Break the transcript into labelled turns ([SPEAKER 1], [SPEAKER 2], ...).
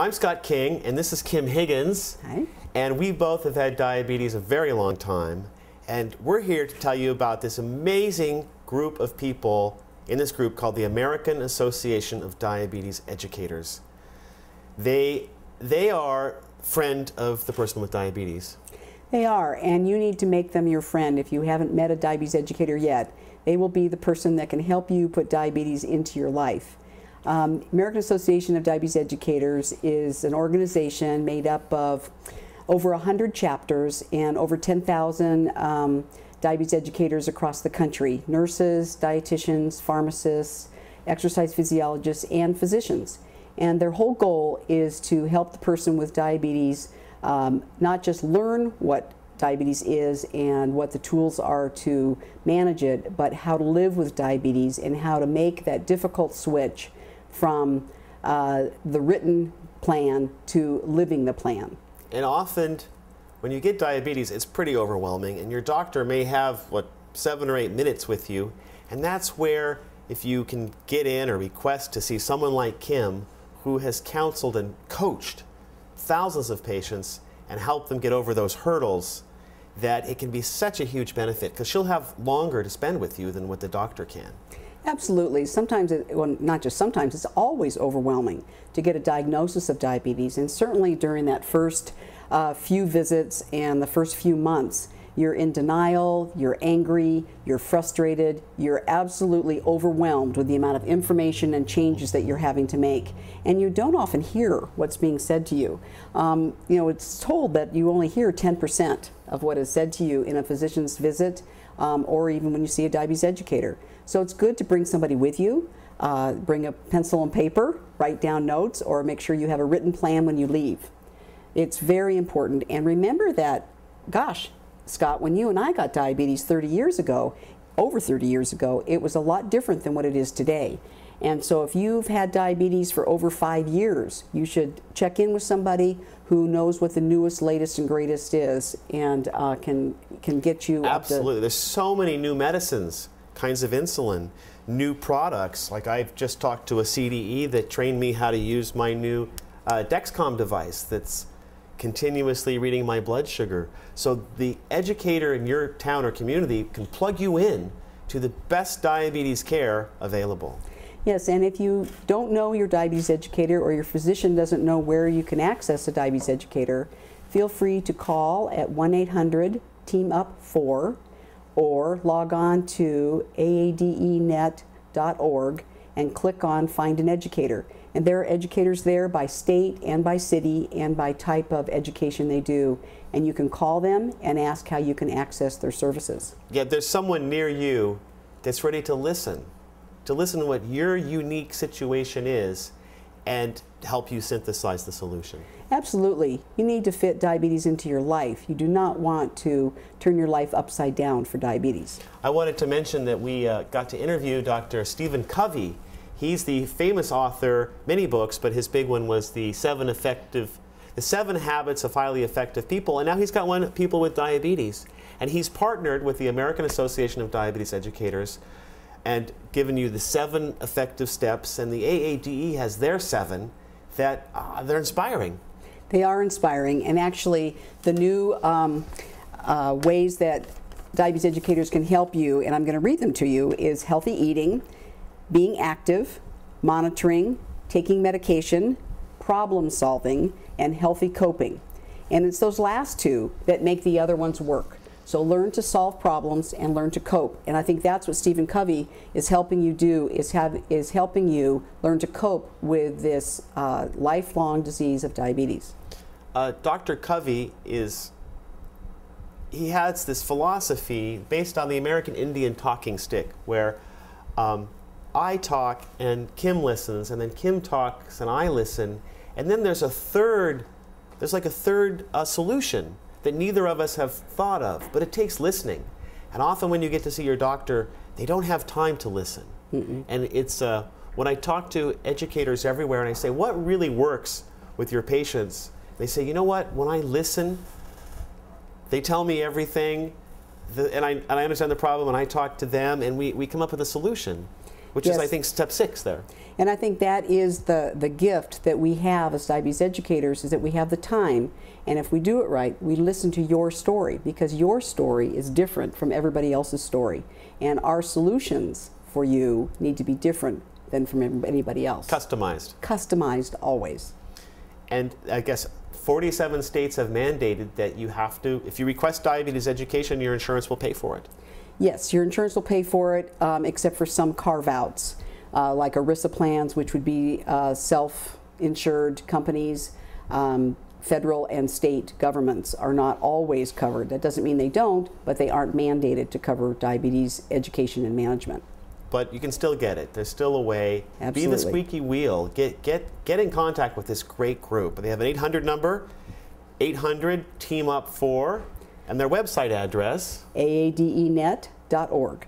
[SPEAKER 1] I'm Scott King, and this is Kim Higgins.
[SPEAKER 2] Hi.
[SPEAKER 1] And we both have had diabetes a very long time. And we're here to tell you about this amazing group of people in this group called the American Association of Diabetes Educators. They are friend of the person with diabetes.
[SPEAKER 2] They are, and you need to make them your friend. If you haven't met a diabetes educator yet, they will be the person that can help you put diabetes into your life. American Association of Diabetes Educators is an organization made up of over 100 chapters and over 10,000 diabetes educators across the country, nurses, dietitians, pharmacists, exercise physiologists, and physicians. And their whole goal is to help the person with diabetes not just learn what diabetes is and what the tools are to manage it, but how to live with diabetes and how to make that difficult switch from the written plan to living the plan.
[SPEAKER 1] And often, when you get diabetes, it's pretty overwhelming, and your doctor may have, 7 or 8 minutes with you, and that's where, if you can get in or request to see someone like Kim, who has counseled and coached thousands of patients and helped them get over those hurdles, that it can be such a huge benefit, because she'll have longer to spend with you than what the doctor can.
[SPEAKER 2] Absolutely. Sometimes, well, not just sometimes, it's always overwhelming to get a diagnosis of diabetes, and certainly during that first few visits and the first few months, you're in denial, you're angry, you're frustrated, you're absolutely overwhelmed with the amount of information and changes that you're having to make, and you don't often hear what's being said to you. You know, it's told that you only hear 10% of what is said to you in a physician's visit, or even when you see a diabetes educator. So it's good to bring somebody with you, bring a pencil and paper, write down notes, or make sure you have a written plan when you leave. It's very important. And remember that, gosh, Scott, when you and I got diabetes 30 years ago, over 30 years ago, it was a lot different than what it is today. And so if you've had diabetes for over 5 years, you should check in with somebody who knows what the newest, latest, and greatest is, and can get you
[SPEAKER 1] Absolutely. There's so many new medicines, kinds of insulin, new products. Like I've just talked to a CDE that trained me how to use my new Dexcom device that's continuously reading my blood sugar. So the educator in your town or community can plug you in to the best diabetes care available.
[SPEAKER 2] Yes, and if you don't know your diabetes educator or your physician doesn't know where you can access a diabetes educator, feel free to call at 1-800-TEAM-UP-4 or log on to aadenet.org and click on Find an Educator. And there are educators there by state and by city and by type of education they do. And you can call them and ask how you can access their services.
[SPEAKER 1] Yeah, there's someone near you that's ready to listen to what your unique situation is and help you synthesize the solution.
[SPEAKER 2] Absolutely. You need to fit diabetes into your life. You do not want to turn your life upside down for diabetes.
[SPEAKER 1] I wanted to mention that we got to interview Dr. Stephen Covey. He's the famous author, many books, but his big one was the 7 Habits of Highly Effective People, and now he's got one, People with Diabetes. And he's partnered with the American Association of Diabetes Educators and given you the 7 effective steps, and the AADE has their 7 that they're inspiring.
[SPEAKER 2] They are inspiring, and actually the new ways that diabetes educators can help you, and I'm going to read them to you, is healthy eating, being active, monitoring, taking medication, problem solving, and healthy coping. And it's those last 2 that make the other ones work. So learn to solve problems and learn to cope. And I think that's what Stephen Covey is helping you do, is helping you learn to cope with this lifelong disease of diabetes.
[SPEAKER 1] Dr. Covey has this philosophy based on the American Indian talking stick, where I talk and Kim listens, and then Kim talks and I listen, and then there's like a third solution that neither of us have thought of, but it takes listening. And often when you get to see your doctor, they don't have time to listen. And it's when I talk to educators everywhere and I say, what really works with your patients? They say, you know what, when I listen, they tell me everything, and I understand the problem, and I talk to them, and we come up with a solution. which is, I think, step 6 there.
[SPEAKER 2] And I think that is the gift that we have as diabetes educators, is that we have the time, and if we do it right, we listen to your story, because your story is different from everybody else's story. And our solutions for you need to be different than from anybody else.
[SPEAKER 1] Customized.
[SPEAKER 2] Customized always.
[SPEAKER 1] And I guess 47 states have mandated that you have to, if you request diabetes education, your insurance will pay for it.
[SPEAKER 2] Yes, your insurance will pay for it, except for some carve-outs, like ERISA plans, which would be self-insured companies. Federal and state governments are not always covered. That doesn't mean they don't, but they aren't mandated to cover diabetes education and management.
[SPEAKER 1] But you can still get it. There's still a way.
[SPEAKER 2] Absolutely.
[SPEAKER 1] Be the squeaky wheel. Get in contact with this great group. They have an 800 number, 800-TEAM-UP-4, and their website address,
[SPEAKER 2] aadenet.org.